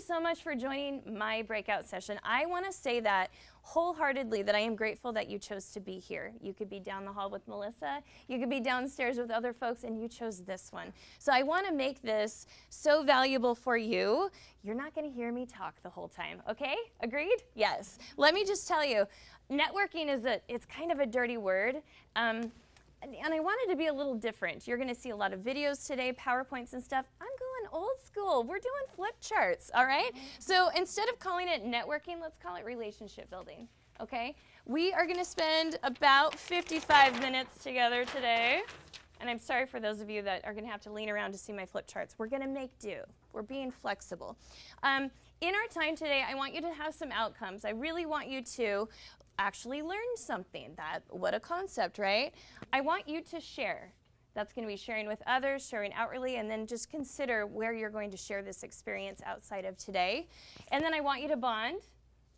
so much for joining my breakout session. I want to say that wholeheartedly that I am grateful that you chose to be here. You could be down the hall with Melissa, you could be downstairs with other folks, and you chose this one. So I want to make this so valuable for you. You're not going to hear me talk the whole time, okay? Agreed? Yes. Let me just tell you, networking it's kind of a dirty word. And I wanted to be a little different. You're going to see a lot of videos today, PowerPoints and stuff. I'm going old school. We're doing flip charts, all right? So instead of calling it networking, let's call it relationship building, okay? We are going to spend about 55 minutes together today. And I'm sorry for those of you that are going to have to lean around to see my flip charts. We're going to make do. We're being flexible. In our time today, I want you to have some outcomes. I really want you to actually learn something. What a concept, right? I want you to share. That's going to be sharing with others, sharing outwardly, and then just consider where you're going to share this experience outside of today. And then I want you to bond.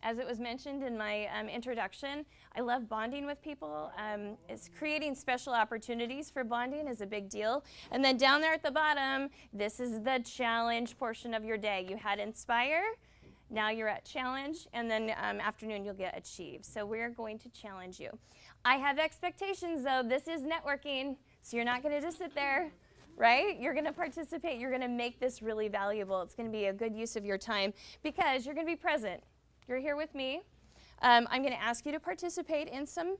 As it was mentioned in my introduction, I love bonding with people. It's creating special opportunities for bonding is a big deal. And then down there at the bottom, this is the challenge portion of your day. You had Inspire. Now you're at Challenge, and then afternoon you'll get Achieve. So we're going to challenge you. I have expectations, though. This is networking, so you're not going to just sit there, right? You're going to participate. You're going to make this really valuable. It's going to be a good use of your time because you're going to be present. You're here with me. I'm going to ask you to participate in some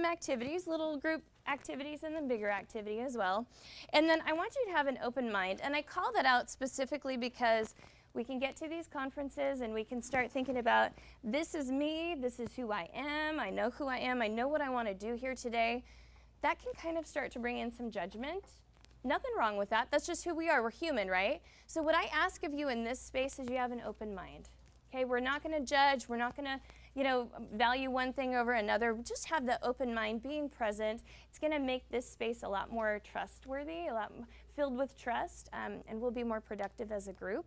activities, little group activities, and then bigger activity as well. And then I want you to have an open mind, and I call that out specifically because we can get to these conferences and we can start thinking about, this is me, this is who I am, I know who I am, I know what I want to do here today. That can kind of start to bring in some judgment. Nothing wrong with that. That's just who we are. We're human, right? So what I ask of you in this space is you have an open mind. Okay, we're not going to judge. We're not going to, value one thing over another. Just have the open mind, being present. It's going to make this space a lot more trustworthy, a lot filled with trust, and we'll be more productive as a group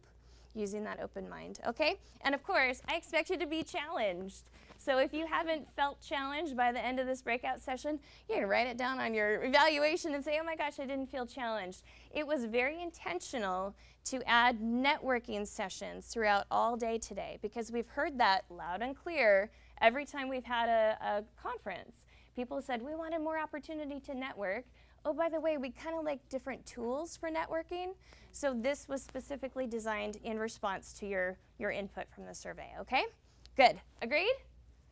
using that open mind, okay? And of course, I expect you to be challenged. So if you haven't felt challenged by the end of this breakout session, you're gonna write it down on your evaluation and say, oh my gosh, I didn't feel challenged. It was very intentional to add networking sessions throughout all day today because we've heard that loud and clear every time we've had a conference. People said, we wanted more opportunity to network. Oh, by the way, we kind of like different tools for networking. So this was specifically designed in response to your input from the survey, okay? Good. Agreed?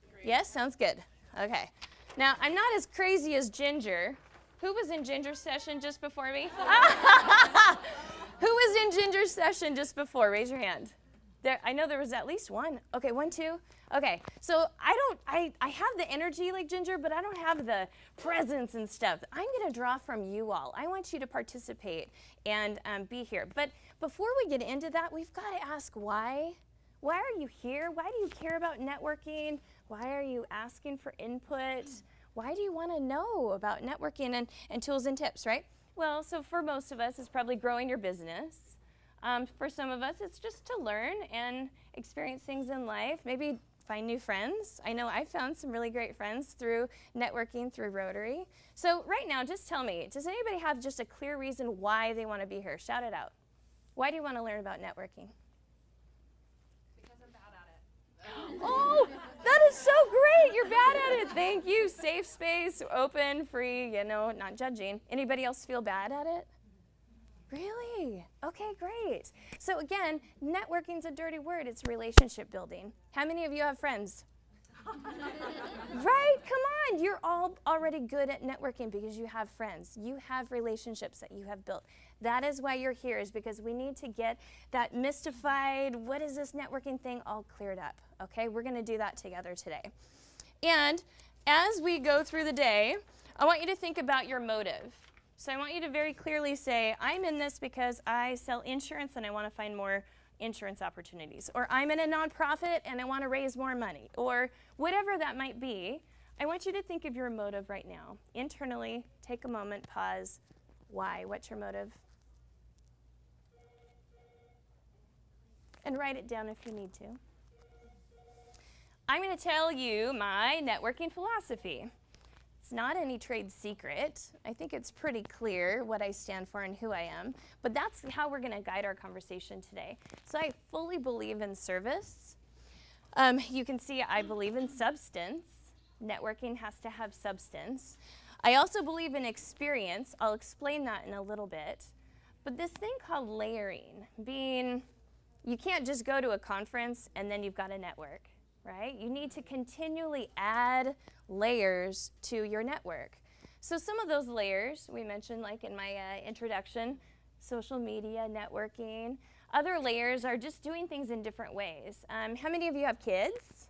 Agreed. Yes, sounds good. Okay. Now, I'm not as crazy as Ginger. Who was in Ginger's session just before me? Who was in Ginger's session just before? Raise your hand. There, I know there was at least one. Okay, 1, 2. Okay, so I have the energy like Ginger, but I don't have the presence and stuff. I'm going to draw from you all. I want you to participate and be here. But before we get into that, we've got to ask why. Why are you here? Why do you care about networking? Why are you asking for input? Why do you want to know about networking and tools and tips, right? Well, so for most of us, it's probably growing your business. For some of us, it's just to learn and experience things in life, maybe find new friends. I know I found some really great friends through networking through Rotary. So right now, just tell me, does anybody have just a clear reason why they want to be here? Shout it out. Why do you want to learn about networking? Because I'm bad at it. Oh, that is so great. You're bad at it. Thank you. Safe space, open, free, not judging. Anybody else feel bad at it? Really? Okay, great. So again, networking's a dirty word. It's relationship building. How many of you have friends? Right? Come on. You're all already good at networking because you have friends. You have relationships that you have built. That is why you're here, is because we need to get that mystified, what is this networking thing, all cleared up. Okay? We're going to do that together today. And as we go through the day, I want you to think about your motive. So I want you to very clearly say, I'm in this because I sell insurance and I want to find more insurance opportunities. Or I'm in a nonprofit and I want to raise more money. Or whatever that might be, I want you to think of your motive right now. Internally, take a moment, pause. Why? What's your motive? And write it down if you need to. I'm going to tell you my networking philosophy. It's not any trade secret. I think it's pretty clear what I stand for and who I am. But that's how we're going to guide our conversation today. So I fully believe in service. You can see I believe in substance. Networking has to have substance. I also believe in experience. I'll explain that in a little bit. But this thing called layering, you can't just go to a conference and then you've got a network, right? You need to continually add layers to your network. So some of those layers we mentioned, like in my introduction, social media, networking. Other layers are just doing things in different ways. How many of you have kids?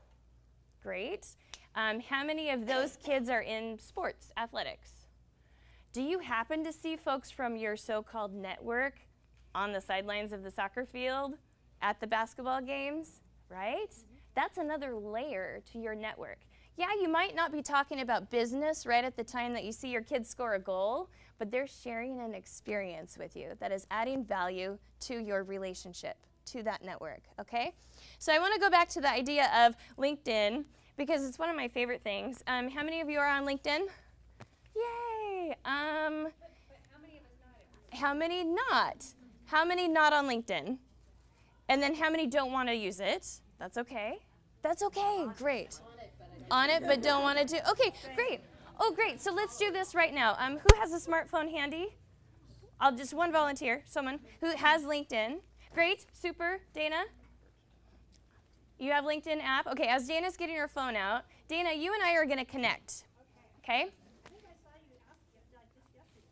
Great. How many of those kids are in sports, athletics? Do you happen to see folks from your so-called network on the sidelines of the soccer field, at the basketball games, right? That's another layer to your network. Yeah, you might not be talking about business right at the time that you see your kids score a goal, but they're sharing an experience with you that is adding value to your relationship, to that network, okay? So I want to go back to the idea of LinkedIn because it's one of my favorite things. How many of you are on LinkedIn? Yay! But how many of us not? How many not? How many not on LinkedIn? And then how many don't want to use it? That's okay. That's okay. Great. On it, but don't want to do. Okay, great. Oh, great. So let's do this right now. Who has a smartphone handy? I'll just one volunteer. Someone who has LinkedIn. Great. Super. Dana? You have LinkedIn app? Okay, as Dana's getting her phone out, Dana, you and I are going to connect. Okay?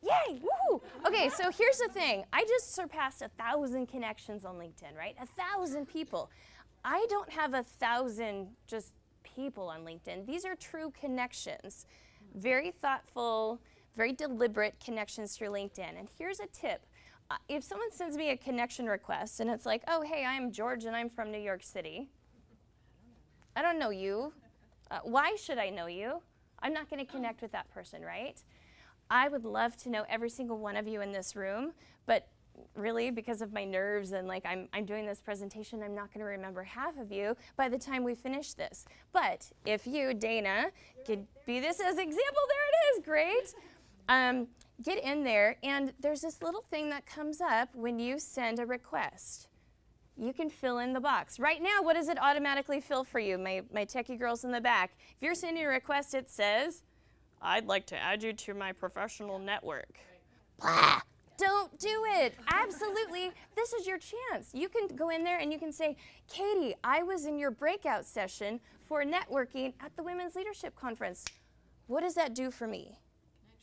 Yay! Woo! Okay, so here's the thing. I just surpassed 1,000 connections on LinkedIn, right? 1,000 people. I don't have 1,000 just people on LinkedIn. These are true connections. Very thoughtful, very deliberate connections through LinkedIn. And here's a tip. If someone sends me a connection request and it's like, oh, hey, I'm George and I'm from New York City. I don't know you. Why should I know you? I'm not going to connect with that person, right? I would love to know every single one of you in this room, but really because of my nerves and like I'm doing this presentation, I'm not going to remember half of you by the time we finish this. But if you, Dana, could be this as example, there it is, great. Get in there and there's this little thing that comes up when you send a request. You can fill in the box. Right now, what does it automatically fill for you, my techie girls in the back? If you're sending a request, it says, I'd like to add you to my professional network. Blah! Don't do it. Absolutely. This is your chance. You can go in there and you can say, Katie, I was in your breakout session for networking at the Women's Leadership Conference. What does that do for me?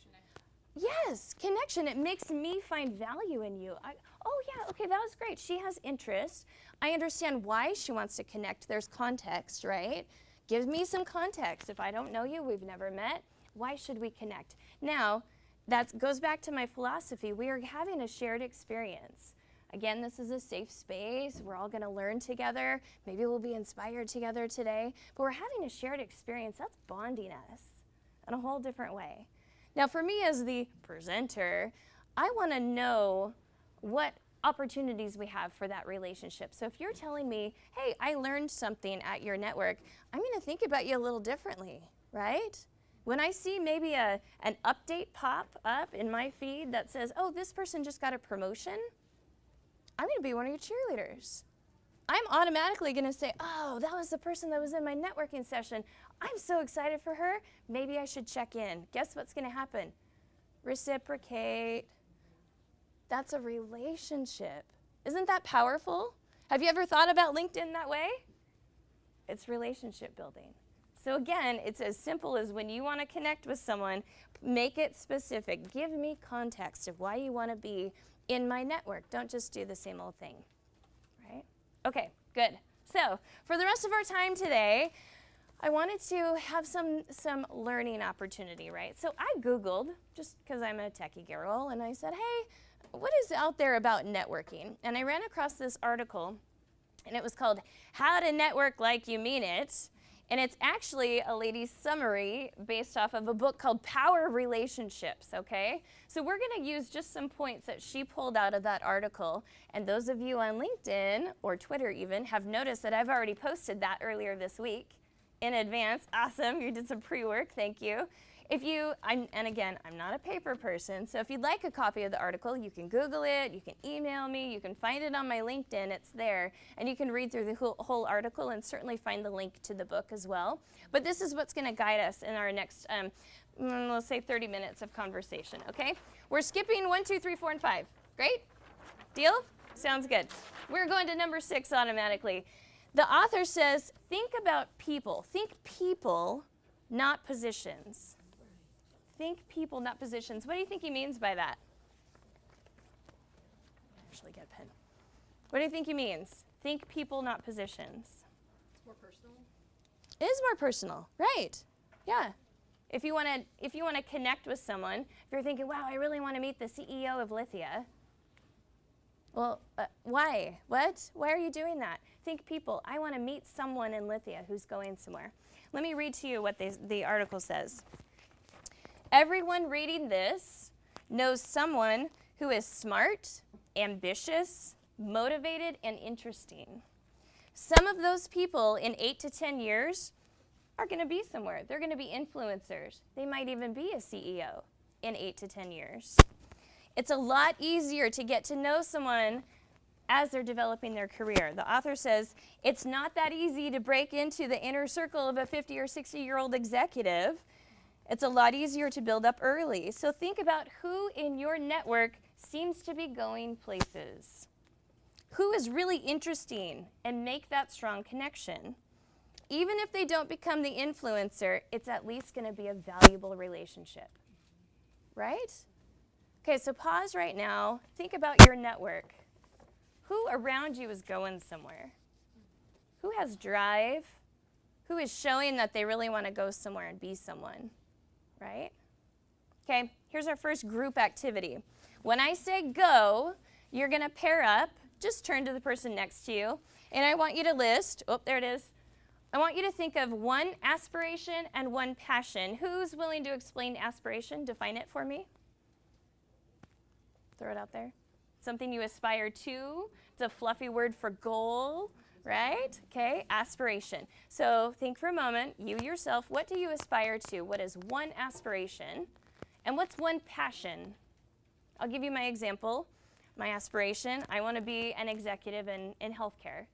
Connection. Yes, connection. It makes me find value in you. Oh, yeah, okay, that was great. She has interest. I understand why she wants to connect. There's context, right? Give me some context. If I don't know you, we've never met. Why should we connect? Now, that goes back to my philosophy. We are having a shared experience. Again, this is a safe space. We're all going to learn together. Maybe we'll be inspired together today. But we're having a shared experience. That's bonding us in a whole different way. Now, for me as the presenter, I want to know what opportunities we have for that relationship. So if you're telling me, hey, I learned something at your network, I'm going to think about you a little differently, right? When I see maybe an update pop up in my feed that says, oh, this person just got a promotion, I'm going to be one of your cheerleaders. I'm automatically going to say, oh, that was the person that was in my networking session. I'm so excited for her. Maybe I should check in. Guess what's going to happen? Reciprocate. That's a relationship. Isn't that powerful? Have you ever thought about LinkedIn that way? It's relationship building. So again, it's as simple as when you want to connect with someone, make it specific. Give me context of why you want to be in my network. Don't just do the same old thing, right? Okay, good. So for the rest of our time today, I wanted to have some learning opportunity, right? So I Googled, just because I'm a techie girl, and I said, hey, what is out there about networking? And I ran across this article, and it was called How to Network Like You Mean It. And it's actually a lady's summary based off of a book called Power Relationships, okay? So we're going to use just some points that she pulled out of that article. And those of you on LinkedIn, or Twitter even, have noticed that I've already posted that earlier this week in advance. Awesome, you did some pre-work, thank you. And again, I'm not a paper person, so if you'd like a copy of the article, you can Google it, you can email me, you can find it on my LinkedIn, it's there, and you can read through the whole article and certainly find the link to the book as well. But this is what's going to guide us in our next, let's say 30 minutes of conversation, okay? We're skipping 1, 2, 3, 4, and 5. Great? Deal? Sounds good. We're going to number 6 automatically. The author says, think about people. Think people, not positions. Think people, not positions. What do you think he means by that? Actually, get a pen. What do you think he means? Think people, not positions. It's more personal. It is more personal, right? Yeah. If you want to connect with someone, if you're thinking, wow, I really want to meet the CEO of Lithia. Well, why? What? Why are you doing that? Think people. I want to meet someone in Lithia who's going somewhere. Let me read to you what the article says. Everyone reading this knows someone who is smart, ambitious, motivated, and interesting. Some of those people in 8 to 10 years are going to be somewhere. They're going to be influencers. They might even be a CEO in 8 to 10 years. It's a lot easier to get to know someone as they're developing their career. The author says, it's not that easy to break into the inner circle of a 50 or 60-year-old executive. It's a lot easier to build up early. So think about who in your network seems to be going places. Who is really interesting, and make that strong connection. Even if they don't become the influencer, it's at least going to be a valuable relationship. Right? Okay, so pause right now. Think about your network. Who around you is going somewhere? Who has drive? Who is showing that they really want to go somewhere and be someone? Right? Okay, here's our first group activity. When I say go, you're going to pair up. Just turn to the person next to you, and I want you to list, there it is. I want you to think of one aspiration and one passion. Who's willing to explain aspiration? Define it for me. Throw it out there. Something you aspire to. It's a fluffy word for goal, right? Okay, aspiration. So think for a moment, you yourself, what do you aspire to? What is one aspiration? And what's one passion? I'll give you my example. My aspiration, I want to be an executive in healthcare.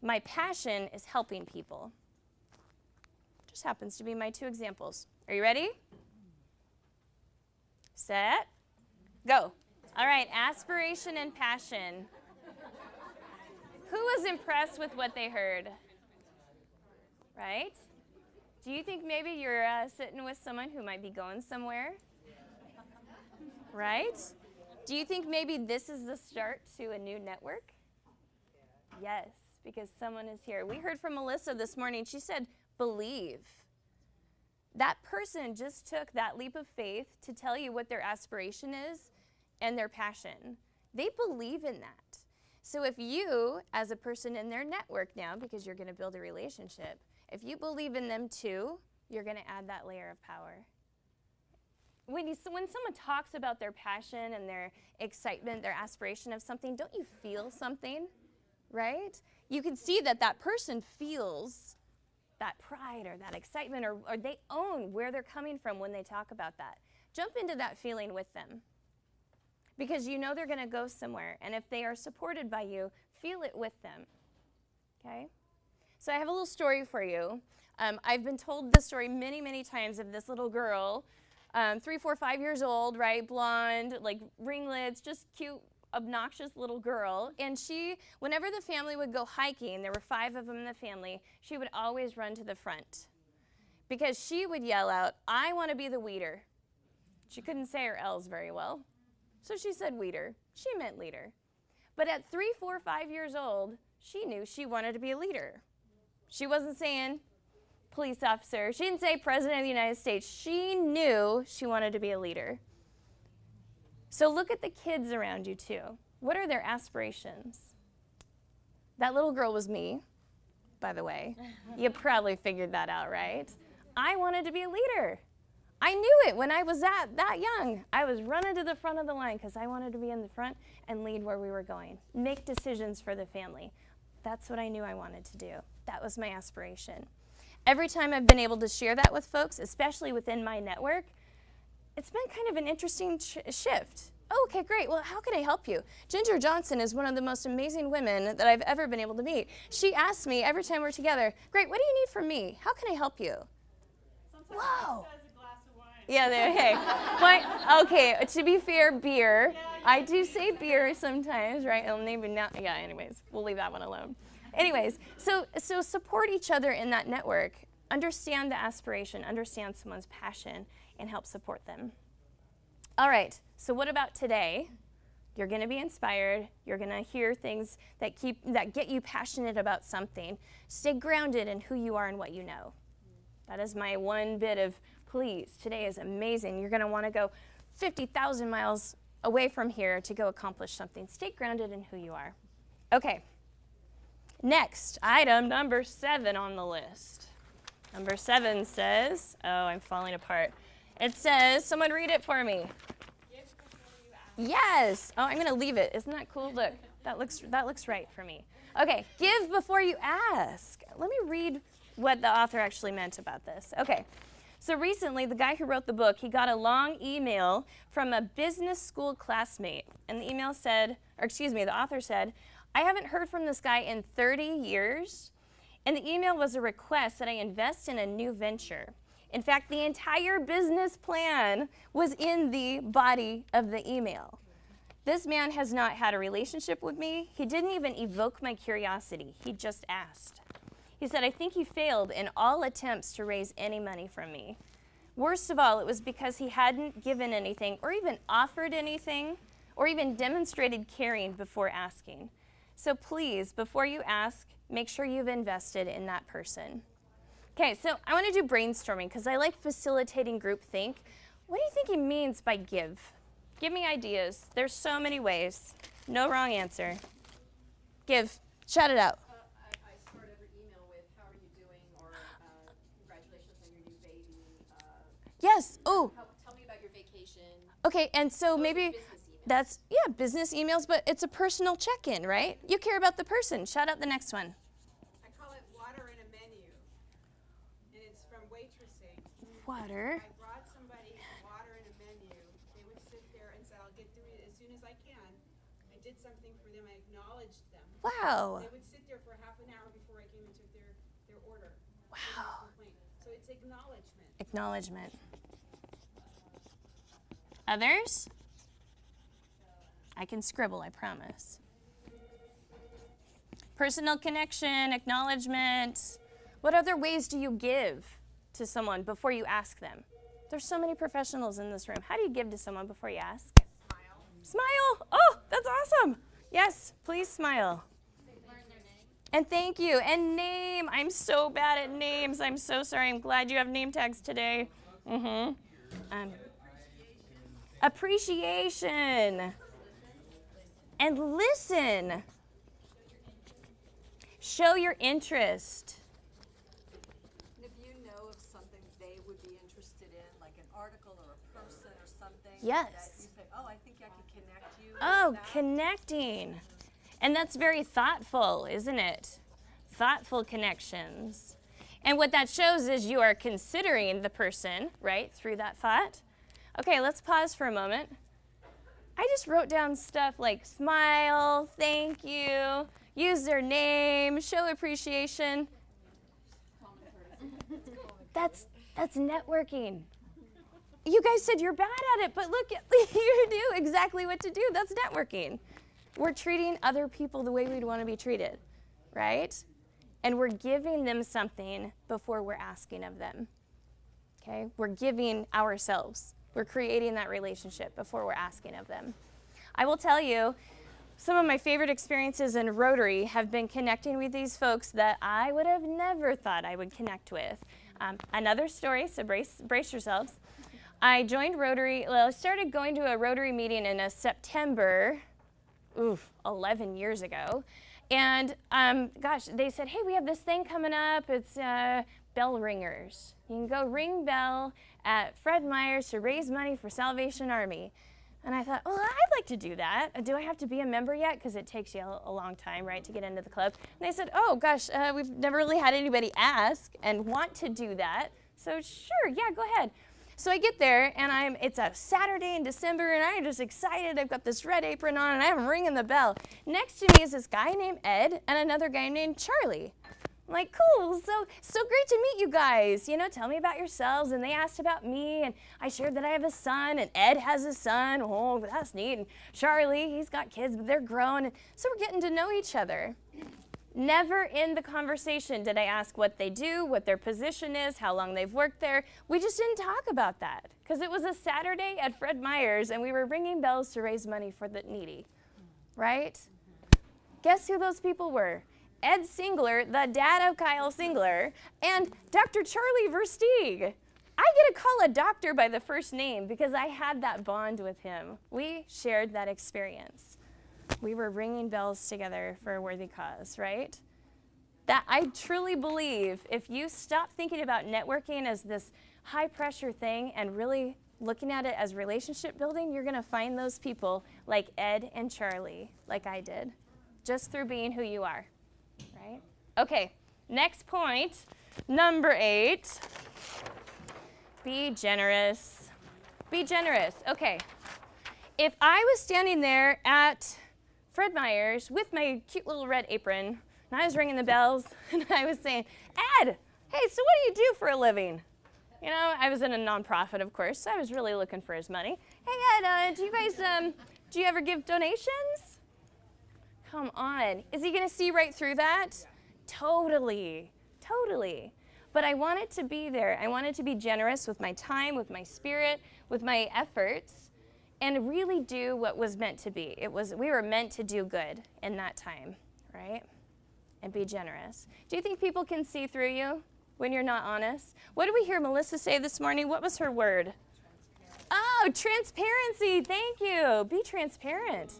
My passion is helping people. Just happens to be my 2 examples. Are you ready? Set, go. All right, aspiration and passion. Who was impressed with what they heard? Right? Do you think maybe you're sitting with someone who might be going somewhere? Right? Do you think maybe this is the start to a new network? Yes, because someone is here. We heard from Melissa this morning. She said, believe. That person just took that leap of faith to tell you what their aspiration is and their passion. They believe in that. So if you, as a person in their network now, because you're going to build a relationship, if you believe in them too, you're going to add that layer of power. When someone talks about their passion and their excitement, their aspiration of something, don't you feel something, right? You can see that that person feels that pride or that excitement, or they own where they're coming from when they talk about that. Jump into that feeling with them, because you know they're going to go somewhere, and if they are supported by you, feel it with them, okay? So I have a little story for you. I've been told this story many, many times of this little girl, 3, 4, 5 years old, right, blonde, like ringlets, just cute, obnoxious little girl. And she, whenever the family would go hiking, there were 5 of them in the family, she would always run to the front because she would yell out, I want to be the leader. She couldn't say her L's very well, so she said leader. She meant leader. But at 3, 4, 5 years old, she knew she wanted to be a leader. She wasn't saying police officer. She didn't say president of the United States. She knew she wanted to be a leader. So look at the kids around you too. What are their aspirations? That little girl was me, by the way. You probably figured that out, right? I wanted to be a leader. I knew it when I was that young. I was running to the front of the line because I wanted to be in the front and lead where we were going. Make decisions for the family. That's what I knew I wanted to do. That was my aspiration. every time I've been able to share that with folks, especially within my network, it's been kind of an interesting shift. Oh, okay, great. Well, how can I help you? Ginger Johnson is one of the most amazing women that I've ever been able to meet. She asks me every time we're together, great, what do you need from me? How can I help you? Sometimes Whoa. it says a glass of wine. Yeah, okay, to be fair, beer. I do say beer sometimes, right? And maybe not, yeah, anyways, we'll leave that one alone. Anyways, so support each other in that network. Understand the aspiration, understand someone's passion, and help support them. All right, so what about today? You're going to be inspired. You're going to hear things that get you passionate about something. Stay grounded in who you are and what you know. That is my one bit of please. Today is amazing. You're going to want to go 50,000 miles away from here to go accomplish something. Stay grounded in who you are. Okay. Next, item number 7 on the list. Number 7 says, oh, I'm falling apart. It says, someone read it for me. Give before you ask. Yes. Oh, I'm going to leave it. Isn't that cool? Look, that looks right for me. Okay, give before you ask. Let me read what the author actually meant about this. Okay. So recently, the guy who wrote the book, he got a long email from a business school classmate. And the email said, the author said, I haven't heard from this guy in 30 years. And the email was a request that I invest in a new venture. In fact, the entire business plan was in the body of the email. This man has not had a relationship with me. He didn't even evoke my curiosity. He just asked. He said, I think he failed in all attempts to raise any money from me. Worst of all, it was because he hadn't given anything or even offered anything or even demonstrated caring before asking. So please, before you ask, make sure you've invested in that person. Okay, so I want to do brainstorming because I like facilitating groupthink. What do you think he means by give? Give me ideas. There's so many ways. No wrong answer. Give. Shout it out. I start every email with, how are you doing? Or congratulations on your new baby. Yes. Oh, Tell me about your vacation. okay, and so Those are maybe business emails. that's, business emails, but it's a personal check-in, right? You care about the person. Shout out the next one. I call it water in a menu. And it's from waitressing. Water. I brought somebody water in a menu. They would sit there and say, I'll get through it as soon as I can. I did something for them. I acknowledged them. Wow. They would sit there for half an hour before I came and took their order. Wow. So it's acknowledgement. Acknowledgement. Others? I can scribble, I promise. Personal connection, acknowledgement. What other ways do you give to someone before you ask them? There's so many professionals in this room. How do you give to someone before you ask? Smile. Smile. Oh, that's awesome. Yes, please smile. Learn their name. And thank you. And name. I'm so bad at names. I'm so sorry. I'm glad you have name tags today. Appreciation. And listen. Show your interest. And if you know of something they would be interested in, like an article or a person or something, Yes. that you say, oh, I think I can connect you. Oh, with that. connecting. And that's very thoughtful, isn't it? Thoughtful connections. And what that shows is you are considering the person, right, through that thought. Okay, let's pause for a moment. I just wrote down stuff like smile, thank you, use their name, show appreciation. That's networking. You guys said you're bad at it, but look, you do exactly what to do. That's networking. We're treating other people the way we'd want to be treated, right? And we're giving them something before we're asking of them, okay? We're giving ourselves. We're creating that relationship before we're asking of them. I will tell you, some of my favorite experiences in Rotary have been connecting with these folks that I would have never thought I would connect with. Another story, so brace yourselves. I joined Rotary, I started going to a Rotary meeting in September, 11 years ago. And they said, hey, we have this thing coming up. It's bell ringers. You can go ring bell at Fred Meyer's to raise money for Salvation Army. And I thought, well, I'd like to do that. Do I have to be a member yet? Because it takes you a long time, right, to get into the club. And they said, oh, gosh, we've never really had anybody ask and want to do that. So sure, yeah, go ahead. So I get there, and it's a Saturday in December, and I'm just excited. I've got this red apron on, and I'm ringing the bell. Next to me is this guy named Ed and another guy named Charlie. I'm like, cool, so great to meet you guys. You know, tell me about yourselves. And they asked about me, and I shared that I have a son, and Ed has a son. Oh, that's neat. And Charlie, he's got kids, but they're grown. And so we're getting to know each other. Never in the conversation did I ask what they do, what their position is, how long they've worked there. We just didn't talk about that because it was a Saturday at Fred Meyer's, and we were ringing bells to raise money for the needy, right? Guess who those people were? Ed Singler, the dad of Kyle Singler, and Dr. Charlie Versteeg. I get to call a doctor by the first name because I had that bond with him. We shared that experience. We were ringing bells together for a worthy cause, right? That I truly believe if you stop thinking about networking as this high pressure thing and really looking at it as relationship building, you're going to find those people like Ed and Charlie, like I did, just through being who you are. Right? Okay, next point, number 8. Be generous. Be generous. Okay, if I was standing there at Fred Meyer's with my cute little red apron, and I was ringing the bells, and I was saying, Ed, hey, so what do you do for a living? You know, I was in a nonprofit, of course, so I was really looking for his money. Hey, Ed, do you ever give donations? Come on. Is he going to see right through that? Totally. But I wanted to be there. I wanted to be generous with my time, with my spirit, with my efforts, and really do what was meant to be. We were meant to do good in that time, right? And be generous. Do you think people can see through you when you're not honest? What did we hear Melissa say this morning? What was her word? Oh, transparency. Thank you. Be transparent.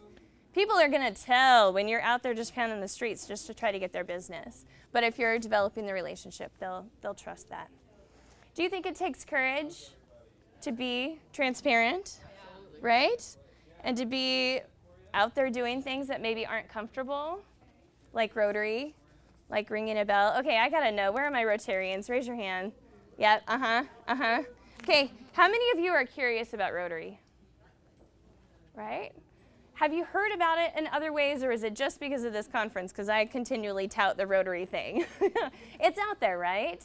People are going to tell when you're out there just pounding the streets just to try to get their business. But if you're developing the relationship, they'll trust that. Do you think it takes courage to be transparent, right? And to be out there doing things that maybe aren't comfortable, like Rotary, like ringing a bell? Okay, I got to know. Where are my Rotarians? Raise your hand. Yeah, Okay, how many of you are curious about Rotary? Right? Have you heard about it in other ways, or is it just because of this conference? Because I continually tout the Rotary thing. It's out there, right?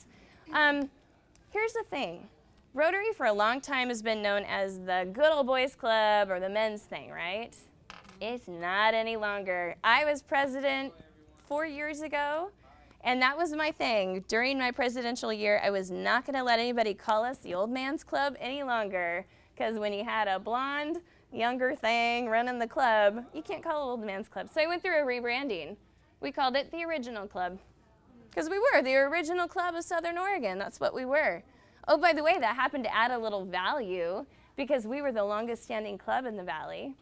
Here's the thing. Rotary for a long time has been known as the good old boys club or the men's thing, right? It's not any longer. I was president 4 years ago, and that was my thing. During my presidential year, I was not going to let anybody call us the old man's club any longer, because when you had a blonde, younger thing running the club, you can't call it old man's club. So I went through a rebranding. We called it the original club, because we were the original club of Southern Oregon. That's what we were. Oh, by the way, that happened to add a little value because we were the longest standing club in the Valley.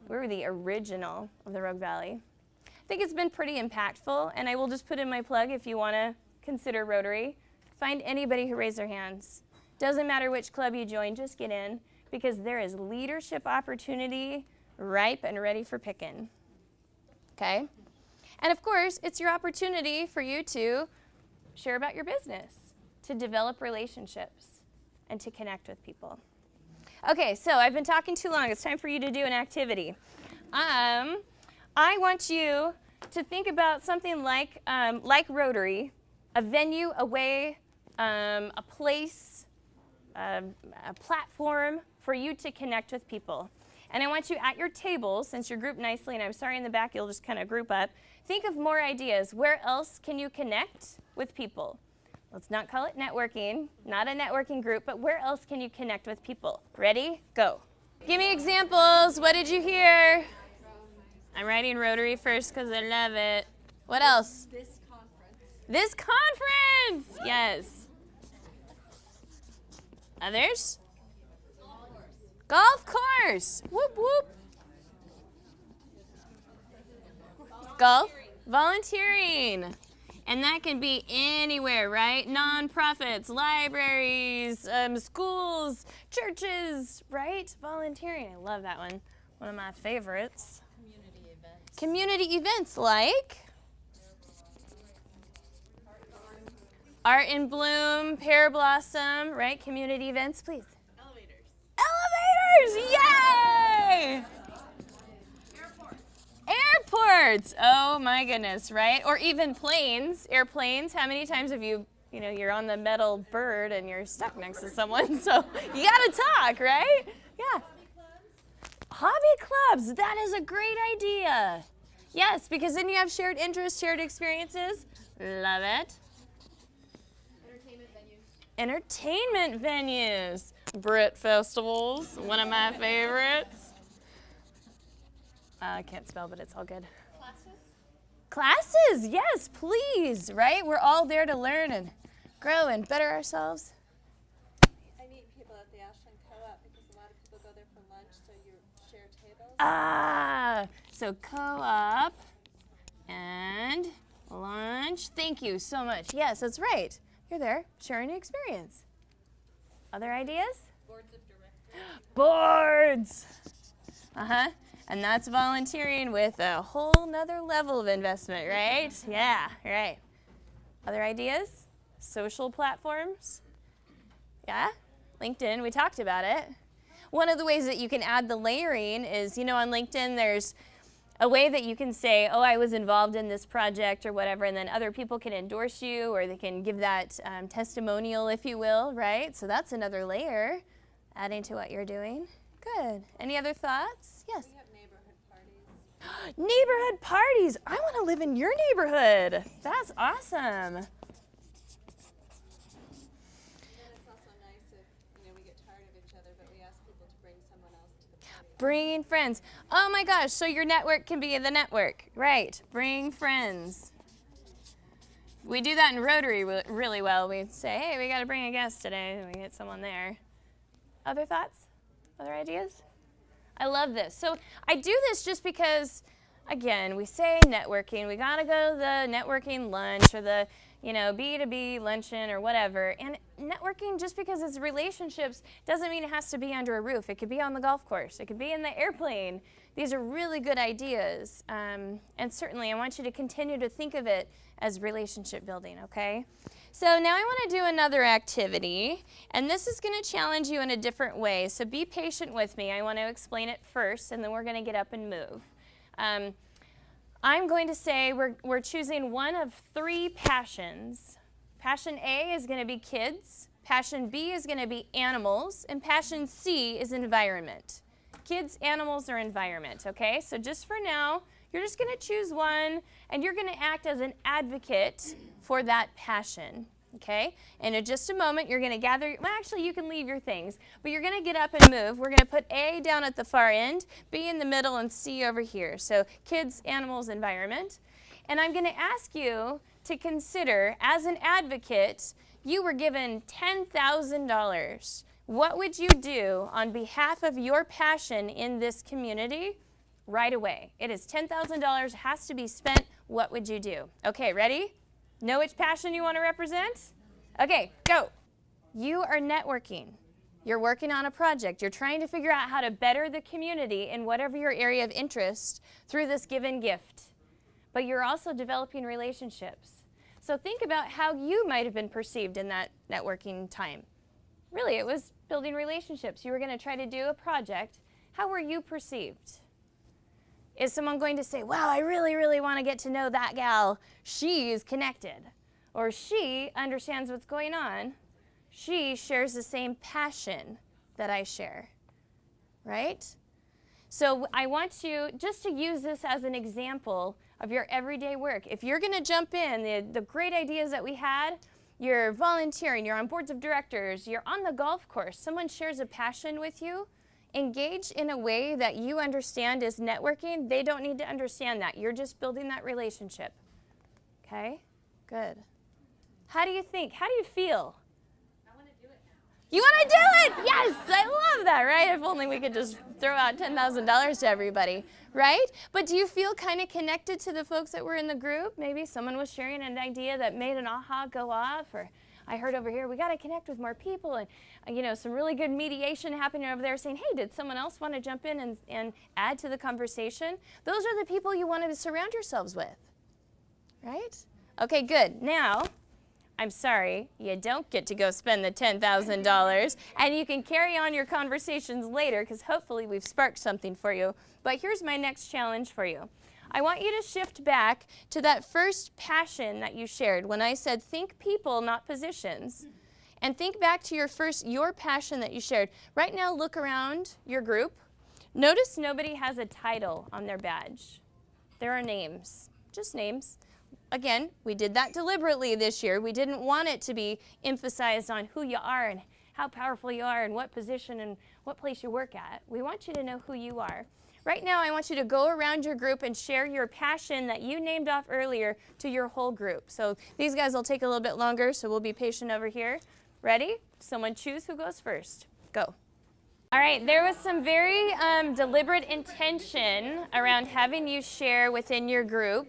We were the original of the Rogue Valley. I think it's been pretty impactful, and I will just put in my plug if you want to consider Rotary. Find anybody who raised their hands. Doesn't matter which club you join, just get in, because there is leadership opportunity ripe and ready for picking. Okay? And of course, it's your opportunity for you to share about your business, to develop relationships, and to connect with people. Okay, so I've been talking too long. It's time for you to do an activity. I want you to think about something like Rotary, a venue, a way, a place, a platform for you to connect with people. And I want you at your table, since you're grouped nicely, and I'm sorry in the back you'll just kind of group up, think of more ideas. Where else can you connect with people? Let's not call it networking, not a networking group, but where else can you connect with people? Ready? Go. Give me examples. What did you hear? I'm writing Rotary first because I love it. What else? This conference. This conference! Yes. Others? Golf course. Whoop, whoop. Golf. Volunteering. And that can be anywhere, right? Nonprofits, libraries, schools, churches, right? Volunteering. I love that one. One of my favorites. Community events. Community events like Art in Bloom, Pear Blossom, right? Community events, please. Elevators. Elevators! Yay! Airports! Oh my goodness, right? Or even planes, airplanes. How many times have you're on the metal bird and you're stuck next to someone, so you gotta talk, right? Yeah. Hobby clubs, that is a great idea. Yes, because then you have shared interests, shared experiences. Love it. Entertainment venues. Brit festivals, one of my favorites. I can't spell, but it's all good. Classes, yes, please, right? We're all there to learn and grow and better ourselves. I meet people at the Ashland Co-op because a lot of people go there for lunch, so you share tables. So co-op and lunch. Thank you so much. Yes, that's right. You're there sharing an experience. Other ideas? Boards of directors. Boards. And that's volunteering with a whole nother level of investment, right? Yeah, right. Other ideas? Social platforms? Yeah? LinkedIn, we talked about it. One of the ways that you can add the layering is, on LinkedIn there's a way that you can say, oh, I was involved in this project or whatever, and then other people can endorse you or they can give that testimonial, if you will, right? So that's another layer adding to what you're doing. Good. Any other thoughts? Yes? We have neighborhood parties. Neighborhood parties. I want to live in your neighborhood. That's awesome. And then it's also nice if, we get tired of each other, but we ask people to bring someone else to the party. Bringing friends. Oh my gosh, so your network can be the network. Right. Bring friends. We do that in Rotary really well. We say, hey, we got to bring a guest today. And we get someone there. Other thoughts? Other ideas? I love this. So I do this just because, again, we say networking. We got to go to the networking lunch or the, B2B luncheon or whatever. And networking, just because it's relationships, doesn't mean it has to be under a roof. It could be on the golf course. It could be in the airplane. These are really good ideas. And certainly I want you to continue to think of it as relationship building, okay? So now I want to do another activity, and this is going to challenge you in a different way. So be patient with me. I want to explain it first, and then we're going to get up and move. I'm going to say we're choosing one of three passions. Passion A is going to be kids, passion B is going to be animals, and passion C is environment. Kids, animals, or environment, okay? So just for now, you're just going to choose one, and you're going to act as an advocate for that passion, okay? And in just a moment, you're going to gather, well, actually, you can leave your things, but you're going to get up and move. We're going to put A down at the far end, B in the middle, and C over here. So kids, animals, environment. And I'm going to ask you to consider, as an advocate, you were given $10,000. What would you do on behalf of your passion in this community right away? It is $10,000, has to be spent. What would you do? Okay, ready? Know which passion you want to represent? Okay, go. You are networking. You're working on a project. You're trying to figure out how to better the community in whatever your area of interest through this given gift. But you're also developing relationships. So think about how you might have been perceived in that networking time. Really, it was building relationships. You were going to try to do a project. How were you perceived? Is someone going to say, wow, I really, really want to get to know that gal. She's connected. Or she understands what's going on. She shares the same passion that I share. Right? So I want you just to use this as an example of your everyday work. If you're going to jump in, the great ideas that we had, you're volunteering, you're on boards of directors, you're on the golf course, someone shares a passion with you, engage in a way that you understand is networking. They don't need to understand that. You're just building that relationship. Okay? Good. How do you think? How do you feel? I want to do it now. You want to do it? Yes, I love that, right? If only we could just throw out $10,000 to everybody, right? But do you feel kind of connected to the folks that were in the group? Maybe someone was sharing an idea that made an aha go off, or I heard over here, we got to connect with more people, and some really good mediation happening over there saying, hey, did someone else want to jump in and add to the conversation? Those are the people you want to surround yourselves with, right? Okay, good. Now, I'm sorry, you don't get to go spend the $10,000, and you can carry on your conversations later because hopefully we've sparked something for you. But here's my next challenge for you. I want you to shift back to that first passion that you shared when I said think people, not positions. And think back to your passion that you shared. Right now, look around your group. Notice nobody has a title on their badge. There are names, just names. Again, we did that deliberately this year. We didn't want it to be emphasized on who you are and how powerful you are and what position and what place you work at. We want you to know who you are. Right now, I want you to go around your group and share your passion that you named off earlier to your whole group. So these guys will take a little bit longer, so we'll be patient over here. Ready? Someone choose who goes first. Go. All right, there was some very deliberate intention around having you share within your group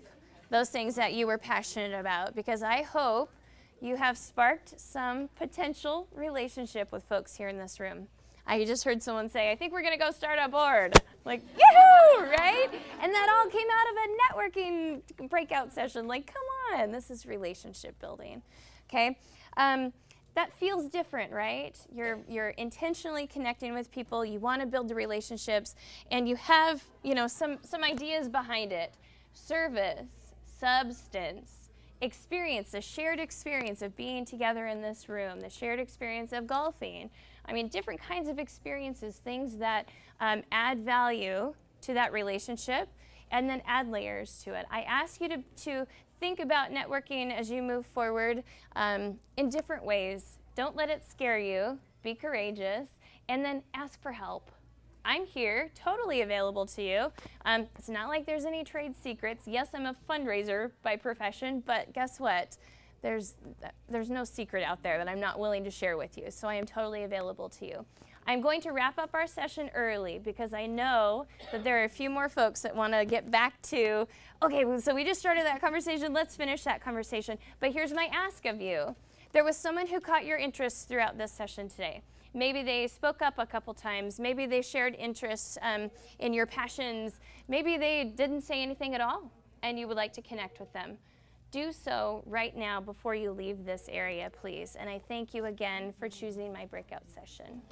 those things that you were passionate about, because I hope you have sparked some potential relationship with folks here in this room. I just heard someone say, I think we're going to go start a board. Like, yahoo, right? And that all came out of a networking breakout session. Like, come on, this is relationship building, okay? That feels different, right? You're intentionally connecting with people. You want to build the relationships, and you have, some ideas behind it. Service, substance, experience, the shared experience of being together in this room, the shared experience of golfing. I mean, different kinds of experiences, things that add value to that relationship and then add layers to it. I ask you to think about networking as you move forward in different ways. Don't let it scare you. Be courageous, and then ask for help. I'm here, totally available to you. It's not like there's any trade secrets. Yes, I'm a fundraiser by profession, but guess what? There's no secret out there that I'm not willing to share with you, so I am totally available to you. I'm going to wrap up our session early because I know that there are a few more folks that want to get back to, okay, so we just started that conversation, let's finish that conversation. But here's my ask of you. There was someone who caught your interest throughout this session today. Maybe they spoke up a couple times. Maybe they shared interests in your passions. Maybe they didn't say anything at all, and you would like to connect with them. Do so right now before you leave this area, please. And I thank you again for choosing my breakout session.